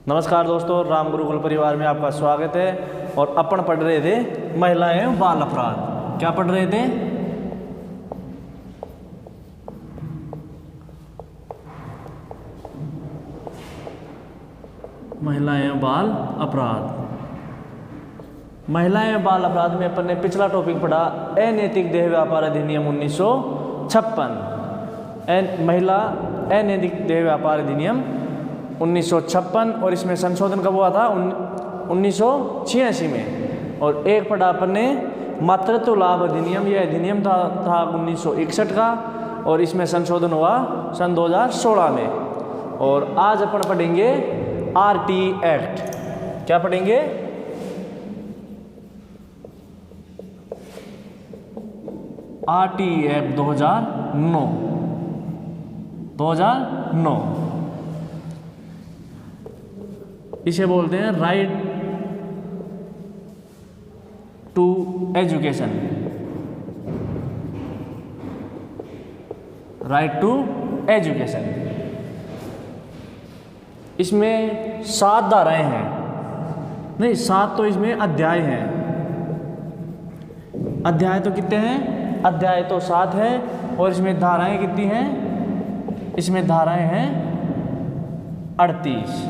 नमस्कार दोस्तों, राम गुरुकुल परिवार में आपका स्वागत है। और अपन पढ़ रहे थे महिलाएं एवं बाल अपराध। क्या पढ़ रहे थे? महिलाएं एवं बाल अपराध। महिलाएं एवं बाल अपराध में अपन ने पिछला टॉपिक पढ़ा अनैतिक देह व्यापार अधिनियम 1956। महिला अनैतिक देह व्यापार अधिनियम 1956 और इसमें संशोधन कब हुआ था? 1986 में। और एक पढ़ा अपन ने मातृत्व लाभ अधिनियम। यह अधिनियम था 1961 का और इसमें संशोधन हुआ सन 2016 में। और आज अपन पढ़ेंगे RT एक्ट। क्या पढ़ेंगे? RT act 2009। इसे बोलते हैं right to education. Right to education. इसमें 7 धाराएं हैं, नहीं 7 तो इसमें अध्याय हैं। अध्याय तो कितने हैं? अध्याय तो 7 है। और इसमें धाराएं कितनी हैं? इसमें धाराएं हैं 38।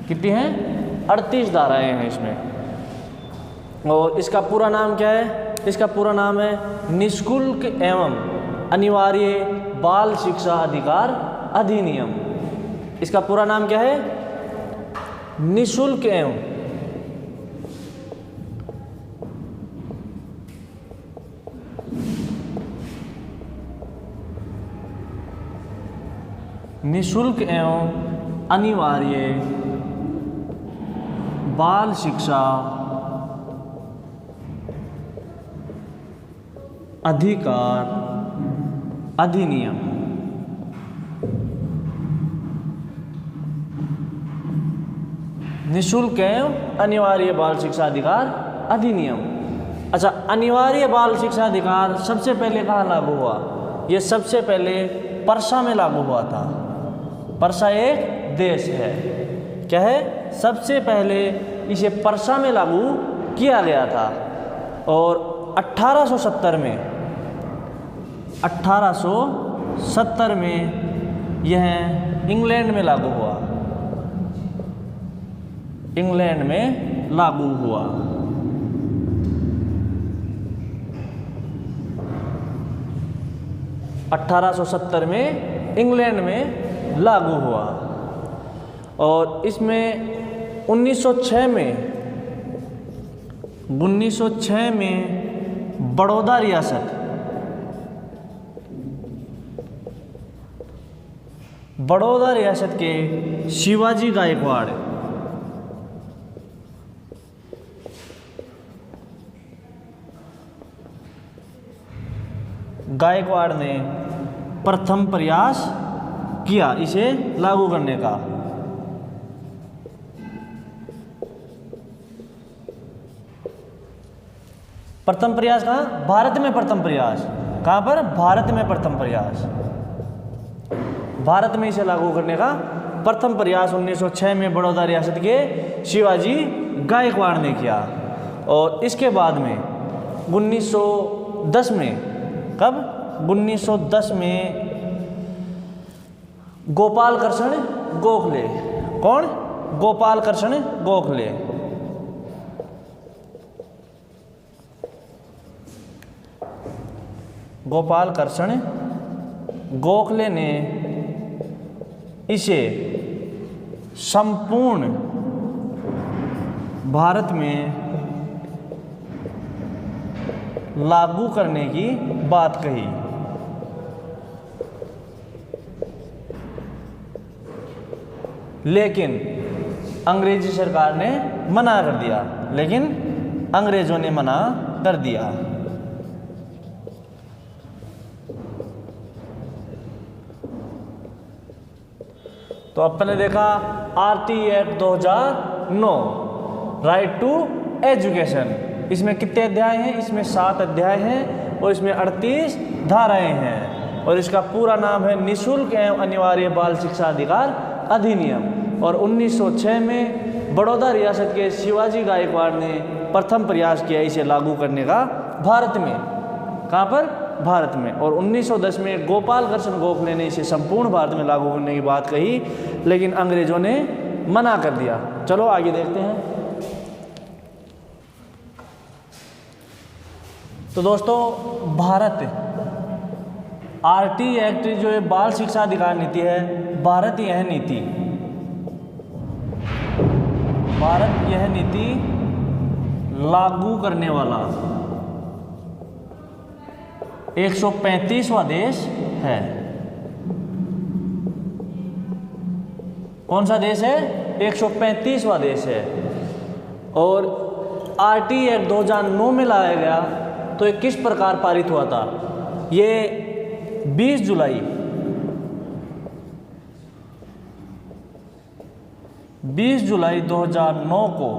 कितनी हैं? 38 धाराएं हैं इसमें। और इसका पूरा नाम क्या है? इसका पूरा नाम है निःशुल्क एवं अनिवार्य बाल शिक्षा अधिकार अधिनियम। इसका पूरा नाम क्या है? निःशुल्क एवं निःशुल्क एवं अनिवार्य बाल शिक्षा अधिकार अधिनियम। निःशुल्क एवं अनिवार्य बाल शिक्षा अधिकार अधिनियम। अच्छा, अनिवार्य बाल शिक्षा अधिकार सबसे पहले कहाँ लागू हुआ? यह सबसे पहले परसा में लागू हुआ था। परसा एक देश है। क्या है? सबसे पहले इसे परसा में लागू किया गया था। और 1870 में यह इंग्लैंड में लागू हुआ। इंग्लैंड में लागू हुआ। में इंग्लैंड में लागू हुआ। और इसमें 1906 में बड़ौदा रियासत के शिवाजी गायकवाड़ ने प्रथम प्रयास किया इसे लागू करने का। प्रथम प्रयास कहाँ? भारत में प्रथम प्रयास। कहाँ पर? भारत में प्रथम प्रयास। भारत में इसे लागू करने का प्रथम प्रयास 1906 में बड़ौदा रियासत के शिवाजी गायकवाड़ ने किया। और इसके बाद में 1910 में, कब? 1910 में गोपाल कृष्ण गोखले। कौन? गोपाल कृष्ण गोखले। गोपाल कृष्ण गोखले ने इसे संपूर्ण भारत में लागू करने की बात कही। लेकिन अंग्रेजी सरकार ने मना कर दिया। अंग्रेजों ने मना कर दिया। तो अपन ने देखा RT act 2009 right to education. इसमें कितने अध्याय हैं? इसमें 7 अध्याय हैं और इसमें 38 धाराएं हैं। और इसका पूरा नाम है निःशुल्क एवं अनिवार्य बाल शिक्षा अधिकार अधिनियम। और 1906 में बड़ौदा रियासत के शिवाजी गायकवाड़ ने प्रथम प्रयास किया इसे लागू करने का भारत में। कहाँ पर? भारत में। और 1910 में गोपाल कृष्ण गोखले ने इसे संपूर्ण भारत में लागू करने की बात कही, लेकिन अंग्रेजों ने मना कर दिया। चलो आगे देखते हैं। तो दोस्तों, भारत आरटी एक्ट जो है बाल शिक्षा अधिकार नीति है, भारत यह नीति लागू करने वाला 135वां देश है। कौन सा देश है? 135वां देश है। और आरटी एक्ट 2009 में लाया गया तो ये किस प्रकार पारित हुआ था? ये 20 जुलाई 2009 को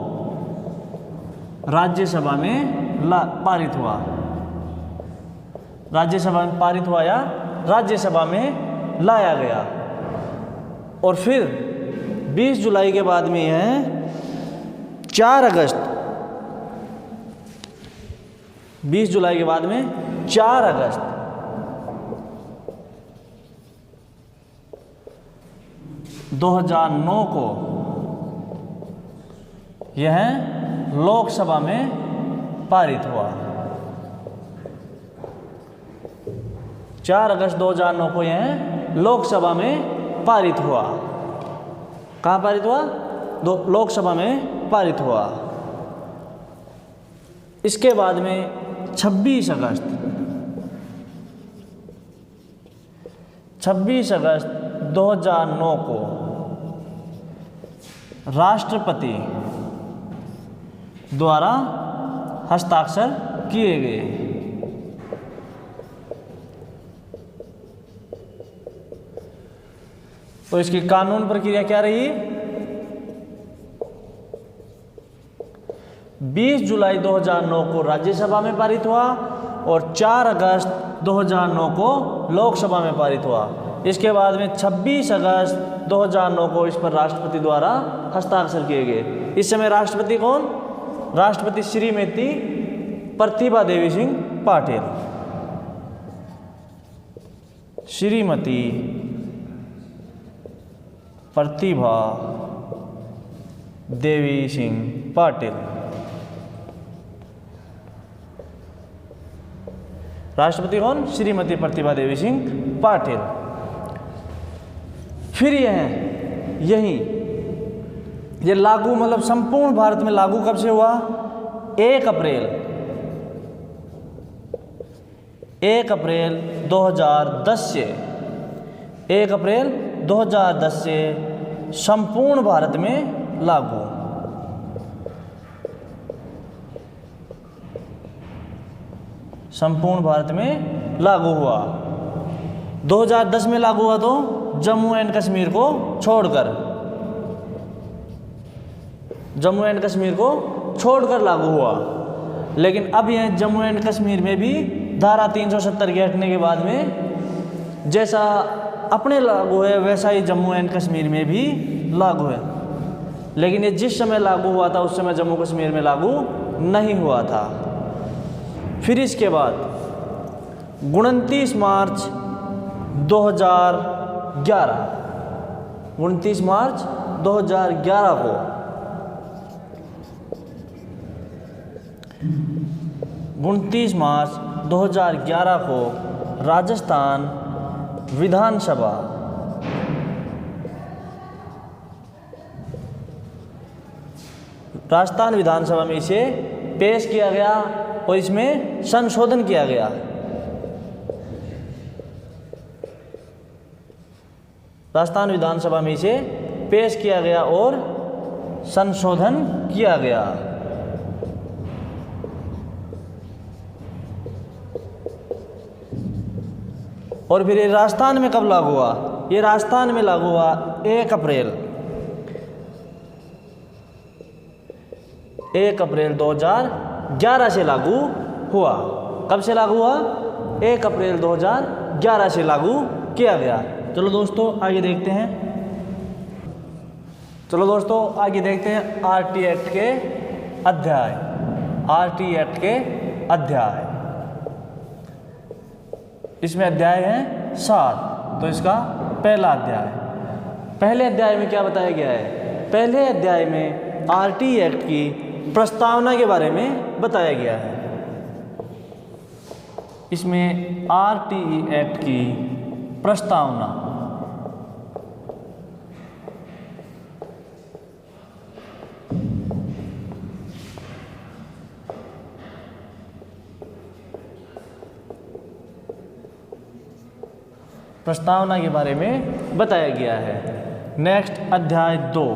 राज्यसभा में पारित हुआ। राज्यसभा में पारित हुआ या राज्यसभा में लाया गया। और फिर 20 जुलाई के बाद में है 4 अगस्त 20 जुलाई के बाद में 4 अगस्त 2009 को यह लोकसभा में पारित हुआ। 4 अगस्त 2009 को यह लोकसभा में पारित हुआ। कहाँ पारित हुआ? लोकसभा में पारित हुआ। इसके बाद में 26 अगस्त 2009 को राष्ट्रपति द्वारा हस्ताक्षर किए गए। तो इसकी कानून प्रक्रिया क्या रही? 20 जुलाई 2009 को राज्यसभा में पारित हुआ और 4 अगस्त 2009 को लोकसभा में पारित हुआ। इसके बाद में 26 अगस्त 2009 को इस पर राष्ट्रपति द्वारा हस्ताक्षर किए गए। इस समय राष्ट्रपति कौन? राष्ट्रपति श्रीमती प्रतिभा देवी सिंह पाटिल। श्रीमती प्रतिभा देवी सिंह पाटिल। राष्ट्रपति कौन? श्रीमती प्रतिभा देवी सिंह पाटिल। फिर ये लागू मतलब संपूर्ण भारत में लागू कब से हुआ? 1 अप्रैल 2010 से 1 अप्रैल 2010 से संपूर्ण भारत में लागू। संपूर्ण भारत में लागू हुआ। 2010 में लागू हुआ तो जम्मू एंड कश्मीर को छोड़कर, जम्मू एंड कश्मीर को छोड़कर लागू हुआ। लेकिन अब यह जम्मू एंड कश्मीर में भी धारा 370 के हटने के बाद में जैसा अपने लागू है वैसा ही जम्मू एंड कश्मीर में भी लागू है। लेकिन ये जिस समय लागू हुआ था उस समय जम्मू कश्मीर में लागू नहीं हुआ था। फिर इसके बाद 29 मार्च 2011 को 29 मार्च 2011 को राजस्थान विधानसभा में इसे पेश किया गया और इसमें संशोधन किया गया। राजस्थान विधानसभा में इसे पेश किया गया और संशोधन किया गया। और फिर ये राजस्थान में कब लागू हुआ? ये राजस्थान में लागू हुआ 1 अप्रैल 2011 से लागू हुआ। कब से लागू हुआ? 1 अप्रैल 2011 से लागू किया गया। चलो दोस्तों आगे देखते हैं। चलो दोस्तों आगे देखते हैं आरटी एक्ट के अध्याय। आरटी एक्ट के अध्याय, इसमें अध्याय हैं 7। तो इसका पहला अध्याय, पहले अध्याय में क्या बताया गया है? पहले अध्याय में आरटी एक्ट की प्रस्तावना के बारे में बताया गया है। इसमें आरटी एक्ट की प्रस्तावना, प्रस्तावना के बारे में बताया गया है। नेक्स्ट अध्याय 2।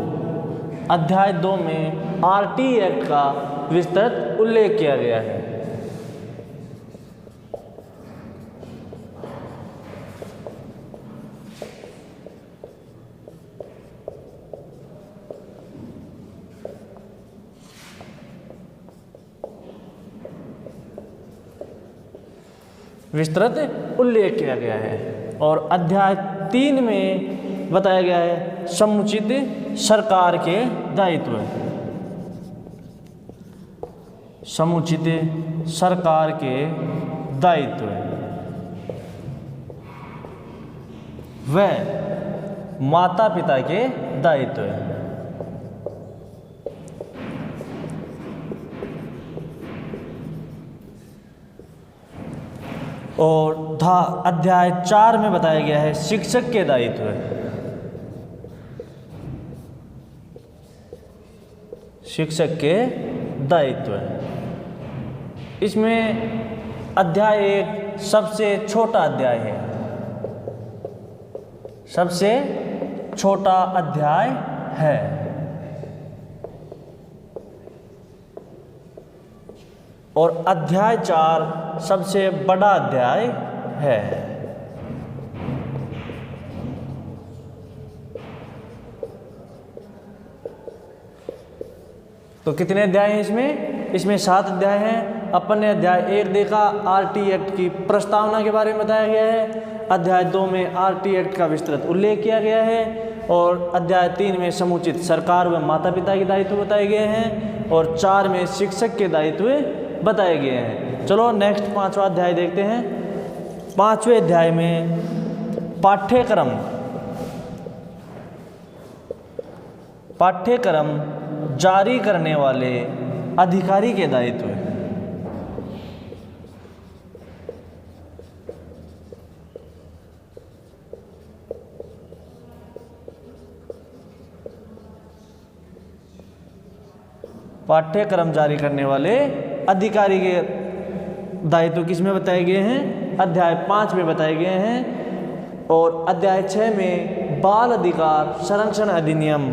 अध्याय 2 में आरटी एक्ट का विस्तृत उल्लेख किया गया है। विस्तृत उल्लेख किया गया है। और अध्याय 3 में बताया गया है समुचित सरकार के दायित्व। समुचित सरकार के दायित्व व माता पिता के दायित्व। और अध्याय 4 में बताया गया है शिक्षक के दायित्व। शिक्षक के दायित्व। इसमें अध्याय 1 सबसे छोटा अध्याय है। सबसे छोटा अध्याय है। और अध्याय 4 सबसे बड़ा अध्याय है। तो कितने अध्याय हैं इसमें? इसमें 7 अध्याय हैं। अपन ने अध्याय 1 देखा, आरटी एक्ट की प्रस्तावना के बारे में बताया गया है। अध्याय 2 में आरटी एक्ट का विस्तृत उल्लेख किया गया है। और अध्याय 3 में समुचित सरकार व माता पिता के दायित्व बताए गए हैं। और 4 में शिक्षक के दायित्व बताए गए हैं। चलो नेक्स्ट 5वां अध्याय देखते हैं। 5वें अध्याय में पाठ्यक्रम जारी करने वाले अधिकारी के दायित्व। पाठ्यक्रम जारी करने वाले अधिकारी के दायित्व किसमें बताए गए हैं? अध्याय 5 में बताए गए हैं। और अध्याय 6 में बाल अधिकार संरक्षण अधिनियम।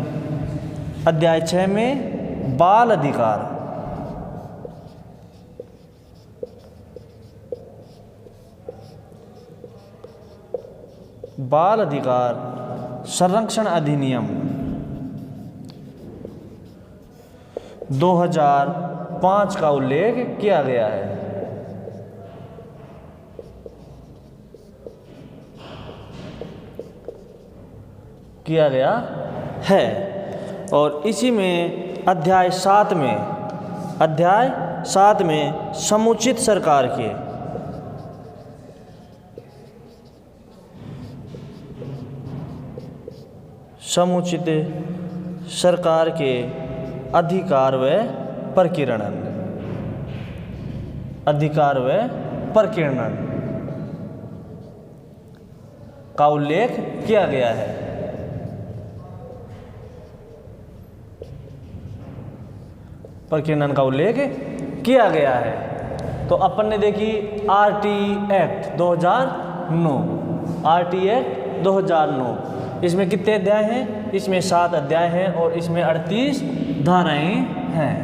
अध्याय 6 में बाल अधिकार संरक्षण अधिनियम 2005 का उल्लेख किया गया है। और इसी में अध्याय 7 में समुचित सरकार के अधिकार व प्रकीर्णन का उल्लेख किया गया है। प्रकीर्णन का उल्लेख किया गया है। तो अपन ने देखी आरटी एक्ट 2009। आरटी एक्ट 2009, इसमें कितने अध्याय हैं? इसमें 7 अध्याय हैं और इसमें 38 धाराएं हैं।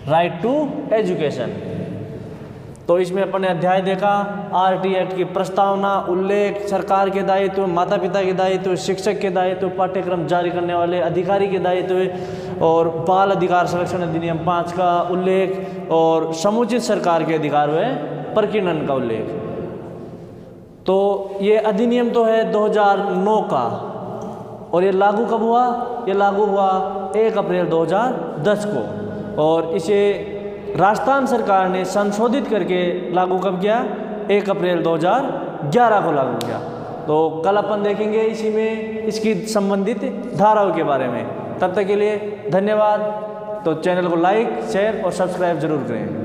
Right to education. तो इसमें अपन ने अध्याय देखा, आरटी एक्ट की प्रस्तावना, उल्लेख, सरकार के दायित्व, माता पिता के दायित्व, शिक्षक के दायित्व, पाठ्यक्रम जारी करने वाले अधिकारी के दायित्व और बाल अधिकार संरक्षण अधिनियम 5 का उल्लेख और समुचित सरकार के अधिकार व प्रकीर्णन का उल्लेख। तो ये अधिनियम तो है 2009 का और ये लागू कब हुआ? ये लागू हुआ 1 अप्रैल 2010 को, और इसे राजस्थान सरकार ने संशोधित करके लागू कब किया? 1 अप्रैल 2011 को लागू किया। तो कल अपन देखेंगे इसी में इसकी संबंधित धाराओं के बारे में। तब तक के लिए धन्यवाद। तो चैनल को लाइक, शेयर और सब्सक्राइब जरूर करें।